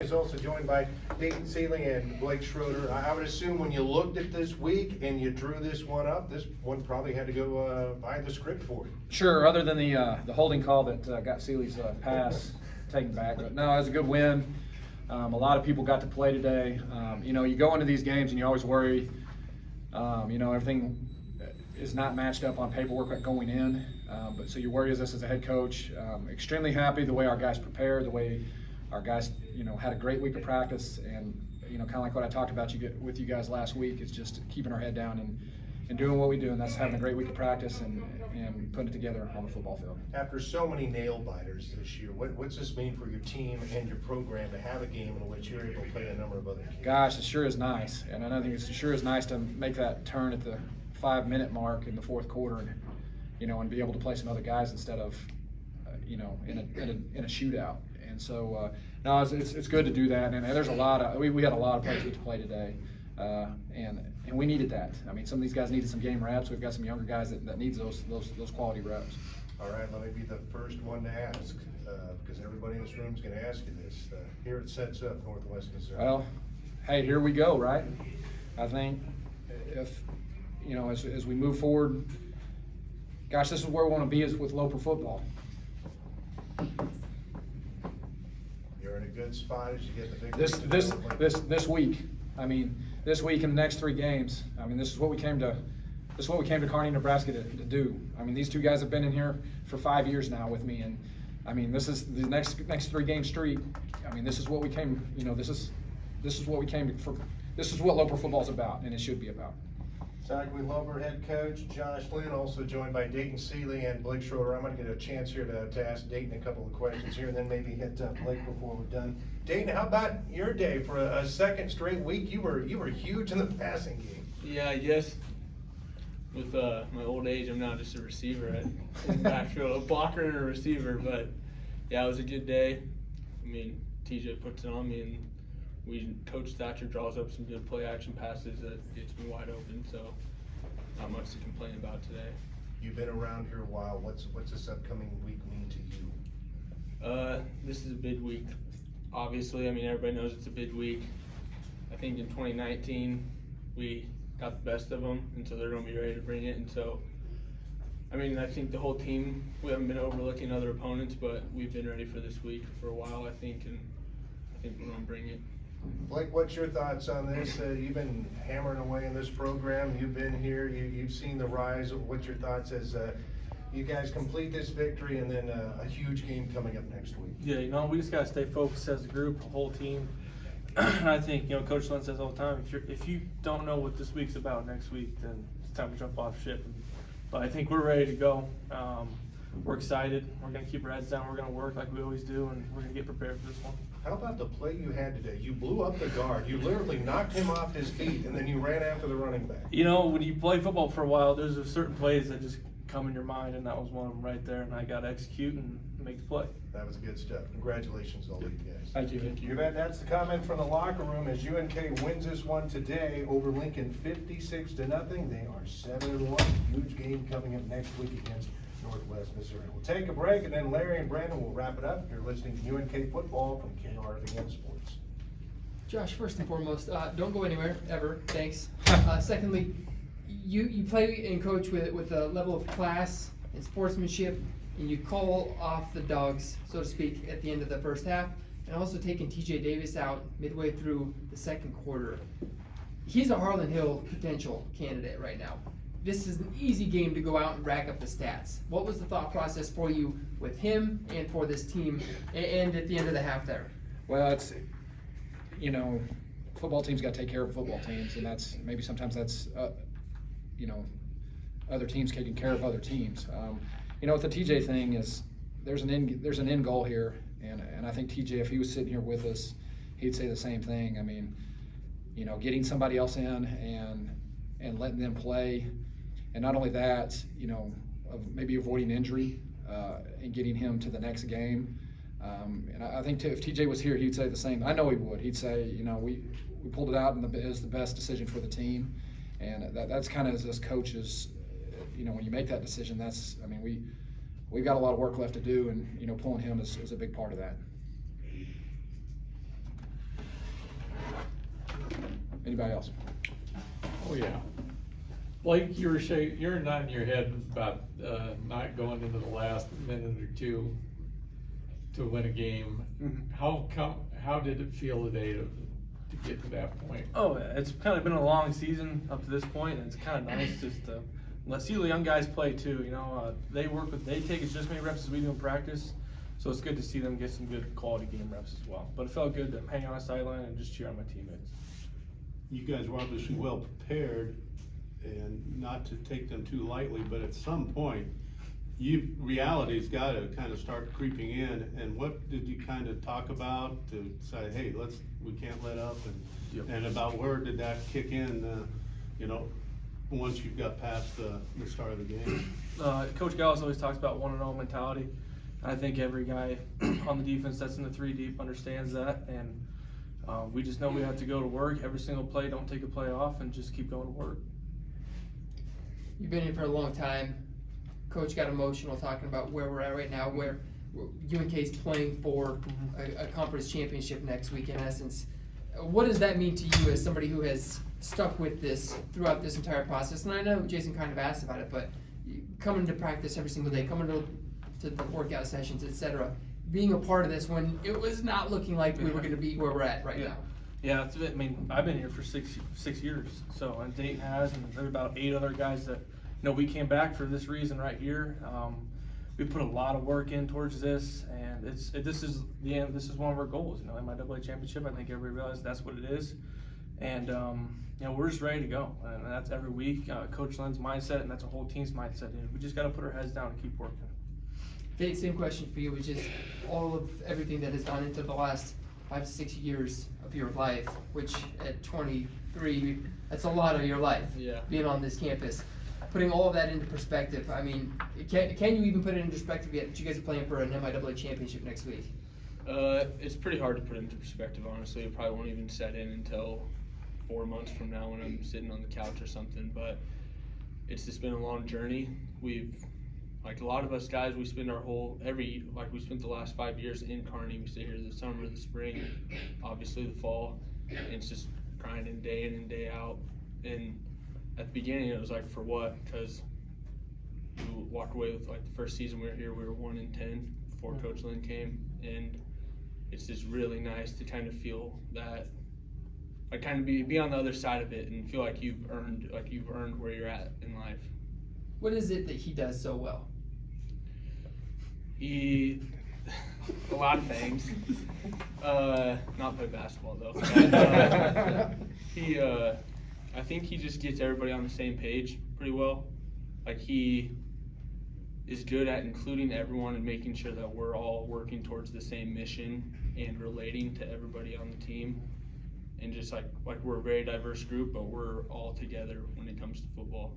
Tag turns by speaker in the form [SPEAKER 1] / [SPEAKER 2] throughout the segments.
[SPEAKER 1] He's also joined by Dayton Sealey and Blake Schroeder. I would assume when you looked at this week and you drew this one up, this one probably had to go by the script for you.
[SPEAKER 2] Sure, other than the holding call that got Sealey's pass taken back. But no, it was a good win. A lot of people got to play today. You go into these games and you always worry, everything is not matched up on paperwork going in. But so you worry as a head coach. Extremely happy the way our guys prepared, the way our guys, had a great week of practice, and kind of like what I talked about with you guys last week, is just keeping our head down and doing what we do, and that's having a great week of practice and putting it together on the football field.
[SPEAKER 1] After so many nail biters this year, what's this mean for your team and your program to have a game in which you're able to play a number of other games?
[SPEAKER 2] Gosh, it sure is nice, and I think it sure is nice to make that turn at the 5-minute mark in the fourth quarter, and be able to play some other guys instead of, in a shootout. And so, no, it's good to do that. And there's a lot of we had a lot of players get to play today, and we needed that. I mean, some of these guys needed some game reps. We've got some younger guys that needs those quality reps.
[SPEAKER 1] All right, let me be the first one to ask, because everybody in this room is going to ask you this. Here it sets up Northwest Missouri.
[SPEAKER 2] Well, hey, here we go, right? I think if as we move forward, gosh, this is where we want to be, is with Loper football.
[SPEAKER 1] You're in a good spot as you get the victory.
[SPEAKER 2] This week. I mean, this week and the next 3 games. I mean, this is what we came to Kearney, Nebraska to do. I mean, these 2 guys have been in here for 5 years now with me, and I mean, this is the next 3-game streak. I mean, this is what we came. This is what we came for. This is what Loper football is about, and it should be about.
[SPEAKER 1] Talking with Loper head coach Josh Lynn, also joined by Dayton Sealey and Blake Schroeder. I'm going to get a chance here to ask Dayton a couple of questions here, and then maybe hit Blake before we're done. Dayton, how about your day for a second straight week? You were huge in the passing game.
[SPEAKER 3] Yeah, I guess with my old age, I'm now just a receiver in the backfield, a blocker and a receiver. But yeah, it was a good day. I mean, TJ puts it on me, and Coach Thatcher draws up some good play action passes that gets me wide open, so not much to complain about today.
[SPEAKER 1] You've been around here a while. What's this upcoming week mean to you?
[SPEAKER 3] This is a bid week. Obviously, I mean, everybody knows it's a bid week. I think in 2019 we got the best of them, and so they're going to be ready to bring it. And so, I mean, I think the whole team, we haven't been overlooking other opponents, but we've been ready for this week for a while, I think, and I think we're going to bring it.
[SPEAKER 1] Blake, what's your thoughts on this? You've been hammering away in this program. You've been here. You've seen the rise. What's your thoughts as you guys complete this victory and then a huge game coming up next week?
[SPEAKER 4] Yeah, we just got to stay focused as a group, the whole team. And I think, Coach Lynn says all the time, if you don't know what this week's about next week, then it's time to jump off ship. But I think we're ready to go. We're excited. We're going to keep our heads down. We're going to work like we always do, and we're going to get prepared for this one.
[SPEAKER 1] How about the play you had today? You blew up the guard. You literally knocked him off his feet, and then you ran after the running back.
[SPEAKER 4] When you play football for a while, there's certain plays that just come in your mind, and that was one of them right there. And I got to execute and make the play.
[SPEAKER 1] That was good stuff. Congratulations, all you guys.
[SPEAKER 2] Thank you.
[SPEAKER 1] You bet. That's the comment from the locker room as UNK wins this one today over Lincoln 56-0. They are 7-1. Huge game coming up next week against Northwest Missouri. We'll take a break, and then Larry and Brandon will wrap it up. You're listening to UNK Football from KRVN Sports.
[SPEAKER 5] Josh, first and foremost, don't go anywhere, ever. Thanks. Secondly, you play and coach with a level of class and sportsmanship, and you call off the dogs, so to speak, at the end of the first half, and also taking TJ Davis out midway through the second quarter. He's a Harlan Hill potential candidate right now. This is an easy game to go out and rack up the stats. What was the thought process for you with him and for this team and at the end of the half there?
[SPEAKER 2] Well, it's, football teams got to take care of football teams, and sometimes that's other teams taking care of other teams. With the TJ thing is there's an end goal here, and I think TJ, if he was sitting here with us, he'd say the same thing. I mean, getting somebody else in and letting them play. And not only that, maybe avoiding injury and getting him to the next game. And I think if TJ was here, he'd say the same. I know he would. He'd say, we pulled it out, and it was the best decision for the team. And that's kind of as coaches, when you make that decision, we've got a lot of work left to do, and pulling him is a big part of that. Anybody else?
[SPEAKER 6] Oh, yeah. Blake, you're nodding your head about, not going into the last minute or two to win a game. How did it feel today to get to that point?
[SPEAKER 4] Oh, yeah, it's kind of been a long season up to this point, and it's kind of nice just to let Sealey young guys play too. You know, they take as just many reps as we do in practice, so it's good to see them get some good quality game reps as well. But it felt good to hang on a sideline and just cheer on my teammates.
[SPEAKER 7] You guys were obviously well prepared, and not to take them too lightly, but at some point, reality's got to kind of start creeping in. And what did you kind of talk about to say, hey, we can't let up, and about where did that kick in? Once you got past the start of the game.
[SPEAKER 4] Coach Gallus always talks about 1-0 mentality. I think every guy on the defense that's in the 3 deep understands that, and we just know we have to go to work every single play, don't take a play off, and just keep going to work.
[SPEAKER 5] You've been here for a long time. Coach got emotional talking about where we're at right now, where UNK's playing for a conference championship next week, in essence. What does that mean to you as somebody who has stuck with this throughout this entire process? And I know Jason kind of asked about it, but coming to practice every single day, coming to the workout sessions, etc., being a part of this when it was not looking like we were going to be where we're at right now.
[SPEAKER 4] Yeah, I mean, I've been here for six years, so, and Dayton has, and there are about 8 other guys that, we came back for this reason right here. We put a lot of work in towards this, and this is the end. This is one of our goals, MIAA championship. I think everybody realizes that's what it is, and we're just ready to go, and that's every week. Coach Lynn's mindset, and that's a whole team's mindset. We just got to put our heads down and keep working.
[SPEAKER 5] Dave, same question for you, which is all of everything that has gone into the last 5 to 6 years of your life, which at 23, that's a lot of your life, being on this campus. Putting all of that into perspective, I mean, can you even put it into perspective yet that you guys are playing for an MIAA championship next week?
[SPEAKER 3] It's pretty hard to put into perspective, honestly. It probably won't even set in until 4 months from now when I'm sitting on the couch or something, but it's just been a long journey. Like a lot of us guys, we spend we spent the last 5 years in Kearney. We stay here the summer, the spring, obviously the fall, and it's just grinding day in and day out. And at the beginning, it was like, for what? Because we walked away with, like, the first season we were here, we were 1-10 before Coach Lynn came, and it's just really nice to kind of feel that, like, kind of be on the other side of it and feel like you've earned where you're at in life.
[SPEAKER 5] What is it that he does so well?
[SPEAKER 3] A lot of things. Not play basketball though. I think he just gets everybody on the same page pretty well. Like, he is good at including everyone and making sure that we're all working towards the same mission and relating to everybody on the team. And just like we're a very diverse group, but we're all together when it comes to football.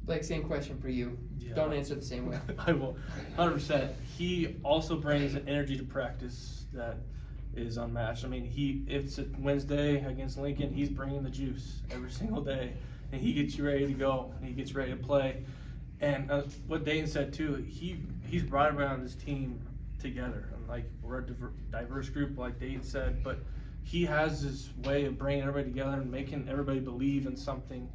[SPEAKER 5] Blake, same question for you.
[SPEAKER 4] Yeah.
[SPEAKER 5] Don't answer the same way.
[SPEAKER 4] I will, 100%. He also brings an energy to practice that is unmatched. I mean, if it's a Wednesday against Lincoln, he's bringing the juice every single day, and he gets you ready to go, and he gets ready to play. And what Dayton said too, he's brought around this team together. And like, we're a diverse group, like Dayton said, but he has this way of bringing everybody together and making everybody believe in something.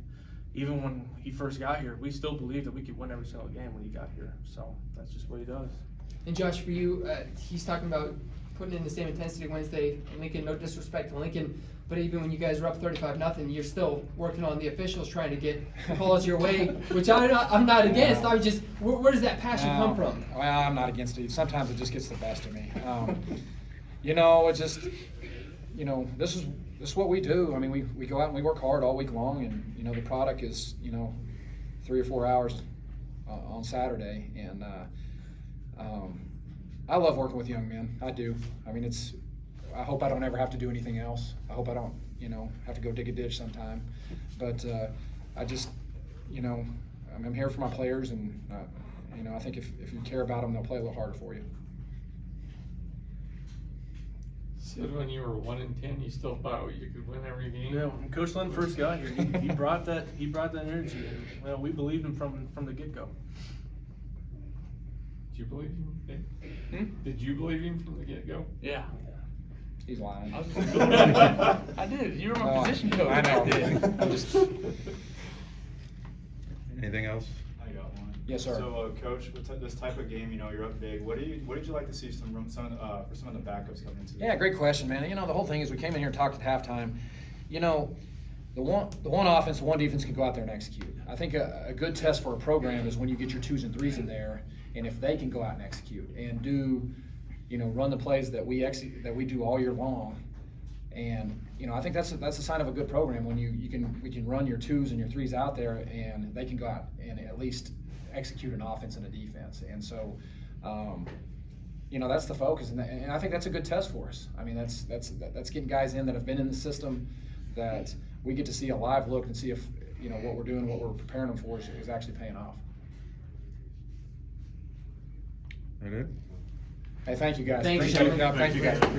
[SPEAKER 4] Even when he first got here, we still believed that we could win every single game when he got here. So that's just what he does.
[SPEAKER 5] And Josh, for you, he's talking about putting in the same intensity Wednesday. Lincoln, no disrespect to Lincoln, but even when you guys are up 35-0, you're still working on the officials trying to get calls your way, which I'm not against. I'm just, where does that passion come from?
[SPEAKER 2] Well, I'm not against it. Sometimes it just gets the best of me. It's just, this is what we do. I mean, we go out and we work hard all week long, and the product is 3 or 4 hours on Saturday, and I love working with young men. I do. I mean, I hope I don't ever have to do anything else. I hope I don't have to go dig a ditch sometime, but I just I'm here for my players, and I think if you care about them, they'll play a little harder for you.
[SPEAKER 6] Said when you were 1-10, you still thought you could win every game.
[SPEAKER 4] Yeah, when Coach Lynn first got here, he brought that energy, and we believed him from the get-go.
[SPEAKER 6] Did you believe him? Did you believe him from the get-go?
[SPEAKER 3] Yeah.
[SPEAKER 2] He's lying.
[SPEAKER 3] I did. You were
[SPEAKER 2] No,
[SPEAKER 3] my position coach.
[SPEAKER 2] I know.
[SPEAKER 3] did.
[SPEAKER 2] I'm just,
[SPEAKER 8] Anything else?
[SPEAKER 9] I got one.
[SPEAKER 2] Yes, sir.
[SPEAKER 9] So, Coach, with this type of game, you're up big. What did you like to see for some of the backups coming into?
[SPEAKER 2] yeah, great question, man. You know, the whole thing is we came in here and talked at halftime. You know, the one offense, the one defense can go out there and execute. I think a good test for a program is when you get your 2s and 3s in there, and if they can go out and execute and do, you know, run the plays that we do all year long. And you know, I think that's a sign of a good program when we can run your 2s and your 3s out there, and they can go out and at least execute an offense and a defense. And so, you know, that's the focus, and I think that's a good test for us. I mean, that's getting guys in that have been in the system, that we get to see a live look and see if, you know, what we're doing, what we're preparing them for is actually paying off.
[SPEAKER 8] That it?
[SPEAKER 2] Hey, thank you guys.
[SPEAKER 5] Thanks,
[SPEAKER 2] Appreciate it.
[SPEAKER 5] gentlemen.
[SPEAKER 2] No, thank you guys. Appreciate it.